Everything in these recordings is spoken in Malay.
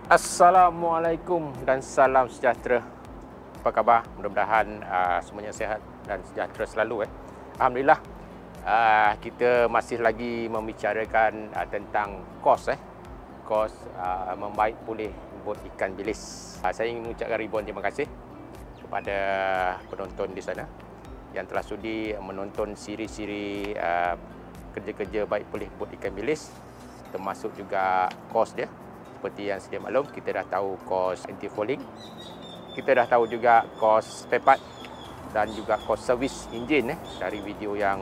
Assalamualaikum dan salam sejahtera. Apa khabar? Mudah-mudahan semuanya sihat dan sejahtera selalu. Alhamdulillah, kita masih lagi membicarakan tentang kos membaik pulih bot ikan bilis. Saya ingin mengucapkan ribuan terima kasih kepada penonton di sana yang telah sudi menonton siri-siri kerja-kerja baik pulih bot ikan bilis, termasuk juga kos dia. Seperti yang sedia maklum, kita dah tahu kos anti-fouling, kita dah tahu juga kos spare part dan juga kos servis enjin dari video yang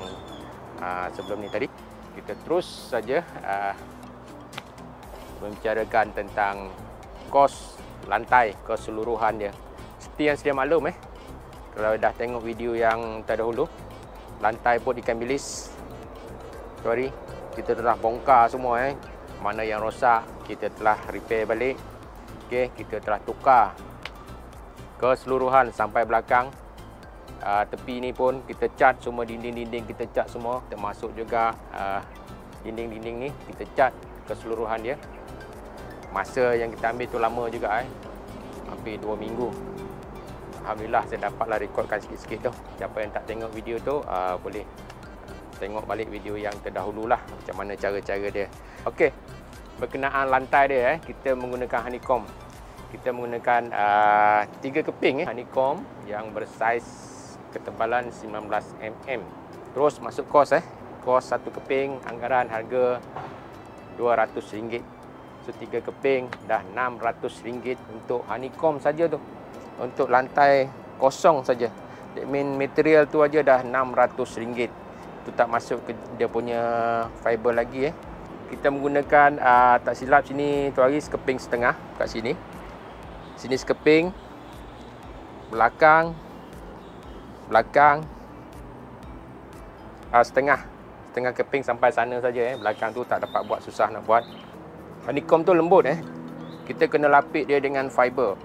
sebelum ni tadi. Kita terus saja membicarakan tentang kos lantai keseluruhan dia. Seperti yang sedia maklum kalau dah tengok video yang terdahulu, lantai bot ikan bilis, kita telah bongkar semua mana yang rosak kita telah repair balik. Okey, kita telah tukar keseluruhan sampai belakang. Tepi ni pun kita cat semua, dinding-dinding kita cat semua, termasuk juga dinding-dinding ni kita cat keseluruhan dia. Masa yang kita ambil tu lama juga hampir 2 minggu. Alhamdulillah saya dapatlah rekodkan sikit-sikit tu. Siapa yang tak tengok video tu boleh tengok balik video yang terdahulu lah, macam mana cara-cara dia. Okey, berkenaan lantai dia kita menggunakan honeycomb. Kita menggunakan 3 keping honeycomb yang bersaiz ketebalan 19 mm. Terus masuk kos kos 1 keping anggaran harga RM200. So 3 keping dah RM600 untuk honeycomb saja tu. Untuk lantai kosong saja, that mean material tu aja dah RM600. Itu tak masuk ke dia punya fiber lagi Kita menggunakan tak silap sini tu hari sekeping setengah kat sini. Sini sekeping, belakang setengah keping sampai sana saja Belakang tu tak dapat buat, susah nak buat. Honeycomb tu lembut Kita kena lapik dia dengan fiber.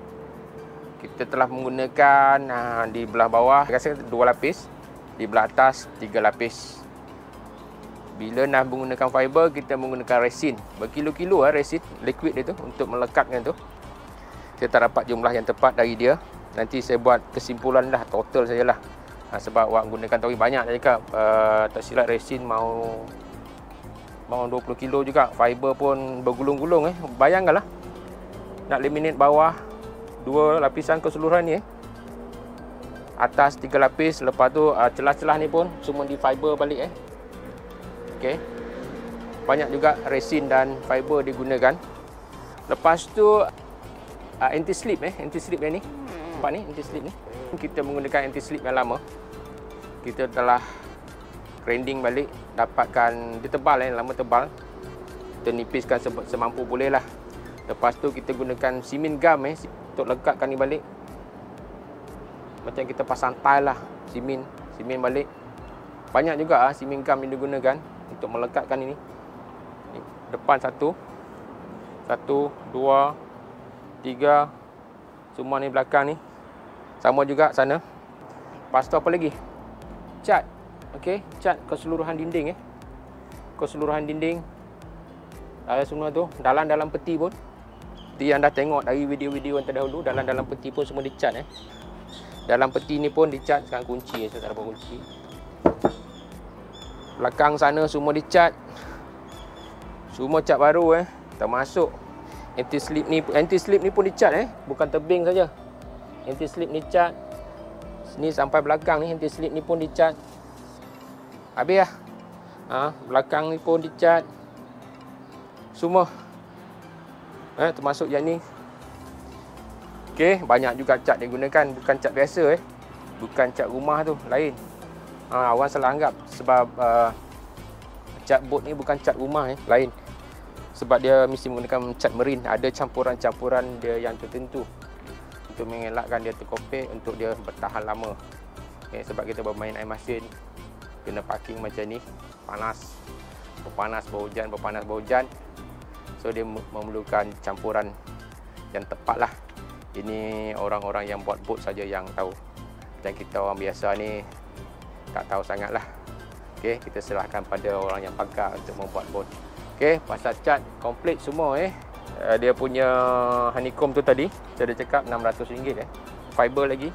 Kita telah menggunakan di belah bawah rasa 2 lapis, di belah atas 3 lapis. Bila nak menggunakan fiber, kita menggunakan resin berkilo-kilo resin liquid dia tu untuk melekatkan tu. Saya tak dapat jumlah yang tepat dari dia. Nanti saya buat kesimpulan lah, total sajalah. Sebab awak gunakan tahu banyak saya cakap. Tak silap resin mau 20 kilo juga. Fiber pun bergulung-gulung Bayangkanlah nak laminate bawah 2 lapisan keseluruhan ni atas 3 lapis, lepas tu celah-celah ni pun semua di fiber balik Okey. Banyak juga resin dan fiber digunakan. Lepas tu anti-slip anti-slip yang ni. Nampak ni anti-slip ni. Kita menggunakan anti-slip yang lama. Kita telah grinding balik, dapatkan dia tebal lama tebal. Kita nipiskan semampu boleh lah. Lepas tu kita gunakan simen gum untuk lekatkan ni balik. Macam kita pasang tile lah, simen balik. Banyak juga simen gum yang digunakan untuk melekatkan ini. Depan 1 2 3, semua ni belakang ni. Sama juga sana. Lepas tu apa lagi? Cat. Okey, cat keseluruhan dinding keseluruhan dinding. Semua tu dalam peti pun. Yang dah tengok dari video-video yang terdahulu, dalam peti pun semua dicat Dalam peti ni pun dicat. Sekarang kunci saya tak dapat kunci. Belakang sana semua dicat. Semua cat baru termasuk anti-slip ni pun dicat bukan tebing saja. Anti-slip ni cat. Sini sampai belakang ni anti-slip ni pun dicat. Habis belakang ni pun dicat. Semua termasuk yang ni. Okey, banyak juga cat digunakan, bukan cat biasa bukan cat rumah tu, lain. Awak salah anggap sebab cat bot ni bukan cat rumah lain. Sebab dia mesti menggunakan cat marine, ada campuran-campuran dia yang tertentu untuk mengelakkan dia terkopek, untuk dia bertahan lama. Sebab kita bermain air masin, kena parking macam ni, berpanas berhujan. So dia memerlukan campuran yang tepat lah. Ini orang-orang yang buat bot saja yang tahu. Dan kita orang biasa ni tak tahu sangat lah. Okey, kita serahkan pada orang yang pakar untuk membuat bot. Okey, pasal cat komplit semua Dia punya honeycomb tu tadi saya dah cakap RM600 Fiber lagi,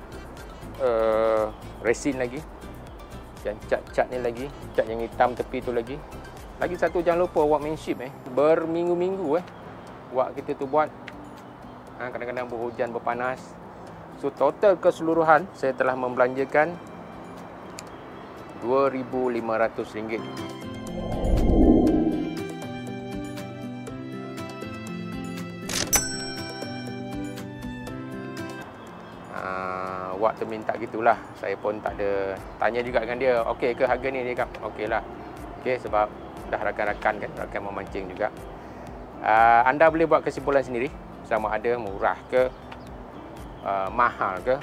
resin lagi, yang cat-cat ni lagi, cat yang hitam tepi tu lagi. Lagi satu jangan lupa workmanship berminggu-minggu wak kita tu buat. Kadang-kadang berhujan, berpanas. So total keseluruhan saya telah membelanjakan RM2,500. Wak tu minta gitulah. Saya pun tak ada tanya juga dengan dia, okey ke harga ni? Dia kata okey lah. Okey, sebab dah rakan-rakan kan, rakan memancing juga. Anda boleh buat kesimpulan sendiri sama ada murah ke mahal ke.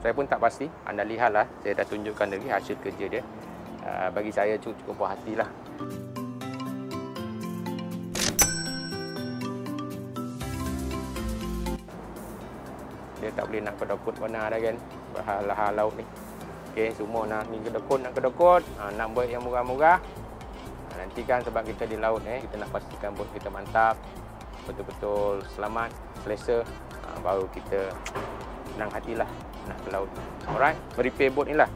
Saya pun tak pasti. Anda lihatlah, saya dah tunjukkan lagi hasil kerja dia. Bagi saya cukup puas hatilah. Dia tak boleh nak kedokut mana dah kan, hal laut ni. Okey, semua nak ni kedokut, nak buat yang murah-murah. Nanti kan sebab kita di laut kita nak pastikan bot kita mantap, betul-betul selamat, selesa, baru kita senang hatilah nak ke laut. Alright, repair bot ni lah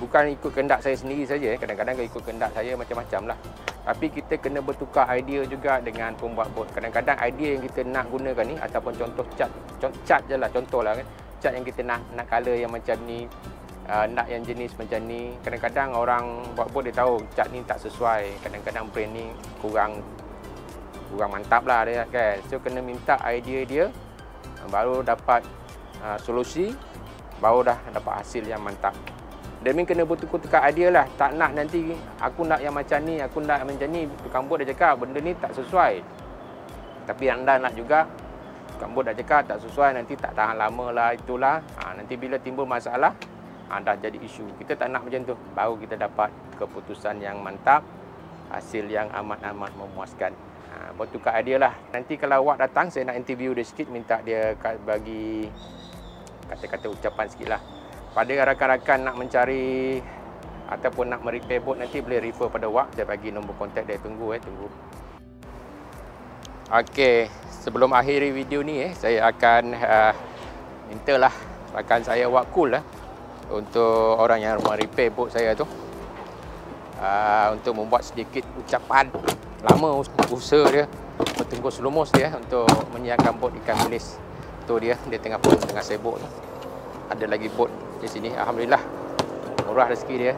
bukan ikut kehendak saya sendiri saja. Kadang-kadang ikut kehendak saya macam-macam lah. Tapi kita kena bertukar idea juga dengan pembuat bot. Kadang-kadang idea yang kita nak gunakan ni, ataupun contoh cat je lah, contoh lah kan, cat yang kita nak color yang macam ni, nak yang jenis macam ni. Kadang-kadang orang buat bot dia tahu cat ni tak sesuai, kadang-kadang brand ni kurang mantap lah dia kan. So kena minta idea dia, baru dapat solusi, baru dah dapat hasil yang mantap. Demi kena bertukar-tukar idea lah. Tak nak nanti aku nak yang macam ni, aku nak macam ni, tukang bot dah cakap benda ni tak sesuai. Tapi anda nak juga, tukang bot dah cakap tak sesuai, nanti tak tahan lama lah, itulah. Nanti bila timbul masalah, dah jadi isu. Kita tak nak macam tu. Baru kita dapat keputusan yang mantap, hasil yang amat-amat memuaskan. Bertukar idea lah. Nanti kalau awak datang, saya nak interview dia sikit, minta dia bagi kata-kata ucapan sikit lah. Pada rakan-rakan nak mencari ataupun nak merepair bot, nanti boleh refer pada awak. Saya bagi nombor kontak dia. Tunggu. Okey, sebelum akhiri video ni saya akan mintalah rakan saya Wak Cool untuk orang yang merepair bot saya tu, untuk membuat sedikit ucapan. Lama usaha dia, bertengkus lumus dia untuk menyiapkan bot ikan bilis tu. Dia tengah sibuk tu. Ada lagi bot di sini, alhamdulillah murah rezeki dia.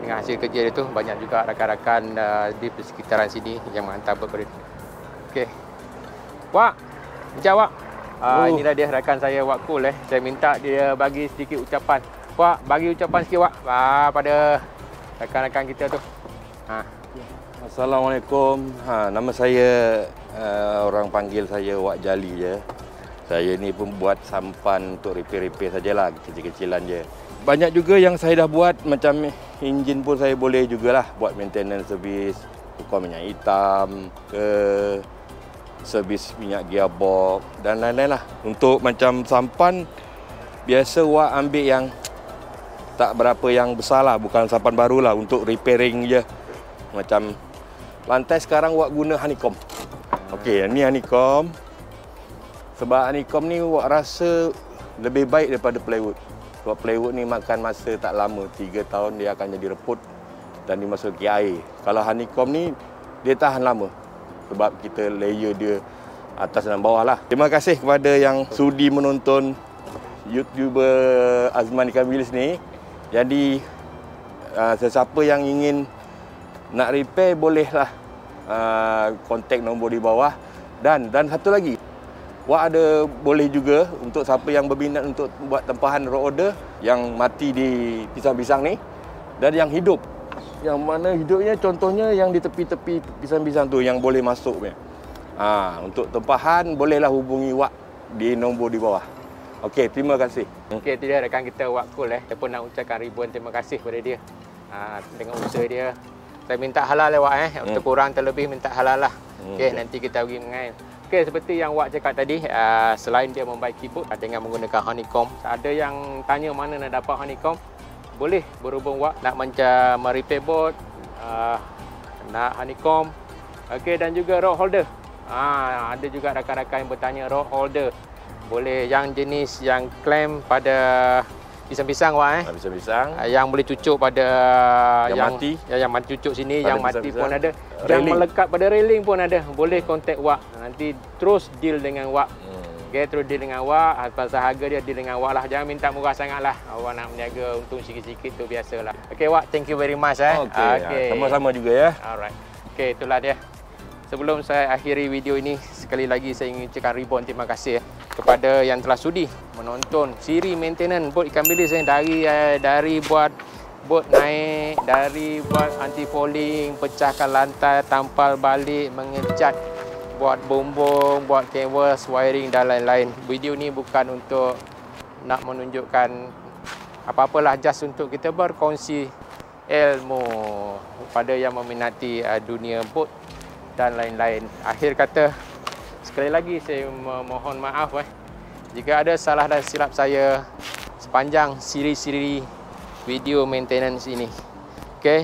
Dengan hasil kerja dia tu, banyak juga rakan-rakan di sekitaran sini yang menghantar bot pada dia. Okey, Wak, macam Wak. Inilah dia rakan saya Wak Cool. Saya minta dia bagi sedikit ucapan. Wak, bagi ucapan sikit Wak pada rakan-rakan kita tu. Assalamualaikum. Nama saya orang panggil saya Wak Jali je. Saya ni pun buat sampan untuk repair-repair sajalah, kecil-kecilan je. Banyak juga yang saya dah buat, macam enjin pun saya boleh jugalah buat maintenance service, tukar minyak hitam ke servis minyak gearbox dan lain-lain lah. Untuk macam sampan, biasa Wak ambil yang tak berapa yang besar lah, bukan sampan baru lah, untuk repairing je. Macam lantai sekarang Wak guna honeycomb. Okey, ni honeycomb. Sebab honeycomb ni Wak rasa lebih baik daripada plywood. Sebab plywood ni makan masa tak lama, 3 tahun dia akan jadi reput dan dimasuki air. Kalau honeycomb ni dia tahan lama sebab kita layer dia atas dan bawah lah. Terima kasih kepada yang sudi menonton YouTuber Azman Ikan Bilis ni. Jadi sesiapa yang ingin nak repair bolehlah kontak nombor di bawah. Dan satu lagi, Wak ada boleh juga untuk siapa yang berminat untuk buat tempahan road order yang mati di pisang-pisang ni dan yang hidup. Yang mana hidupnya contohnya yang di tepi-tepi pisang-pisang tu yang boleh masuk. Untuk tempahan bolehlah hubungi Wak di nombor di bawah. Okey, terima kasih. Okey, itu dia rakan kita Wak Cool. Saya pun nak ucapkan ribuan terima kasih kepada dia dengan usaha dia. Saya minta halal Wak untuk kurang terlebih minta halal lah. Okey, nanti kita pergi mengail. Okey, seperti yang Wak cakap tadi, selain dia membaiki bot dengan menggunakan honeycomb, ada yang tanya mana nak dapat honeycomb, boleh berhubung Wak nak macam repair bot, nak honeycomb. Okey, dan juga rod holder. Ada juga rakan-rakan yang bertanya rod holder. Boleh yang jenis yang clamp pada pisang-pisang Wak Pisang-pisang. yang boleh cucuk pada yang mati cucuk sini, pada yang mati pisang-pisang. pun ada. Yang Railing. melekat pada railing pun ada. Boleh kontak Wak. Nanti terus deal dengan Wak. Okey, terus deal dengan Wak. Pasal harga dia deal dengan Wak lah. Jangan minta murah sangatlah. Awak nak meniaga untung sikit-sikit tu biasalah. Okey Wak, thank you very much Okey. Sama-sama juga ya. Alright. Okey, itulah dia. Sebelum saya akhiri video ini, sekali lagi saya ingin ucapkan ribuan terima kasih kepada yang telah sudi menonton siri maintenance bot ikan bilis dari buat bot naik, dari buat anti fouling, pecahkan lantai, tampal balik, mengecat, buat bumbung, buat canvas, wiring dan lain-lain. Video ni bukan untuk nak menunjukkan apa-apalah, just untuk kita berkongsi ilmu pada yang meminati dunia bot dan lain-lain. Akhir kata, sekali lagi saya mohon maaf jika ada salah dan silap saya sepanjang siri-siri video maintenance ini. Okey.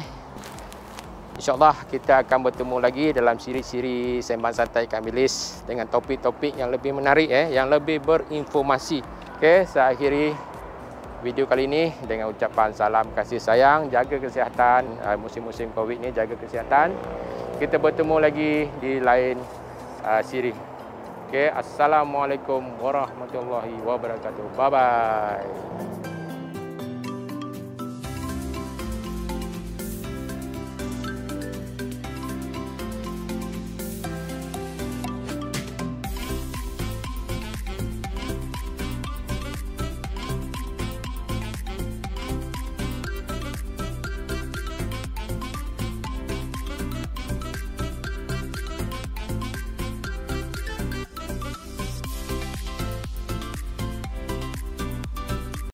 InsyaAllah kita akan bertemu lagi dalam siri-siri Sembang Santai Ikan Bilis dengan topik-topik yang lebih menarik, yang lebih berinformasi. Okey, saya akhiri video kali ini dengan ucapan salam kasih sayang, jaga kesihatan, musim-musim Covid ni jaga kesihatan. Kita bertemu lagi di lain siri. Okey, assalamualaikum warahmatullahi wabarakatuh. Bye bye.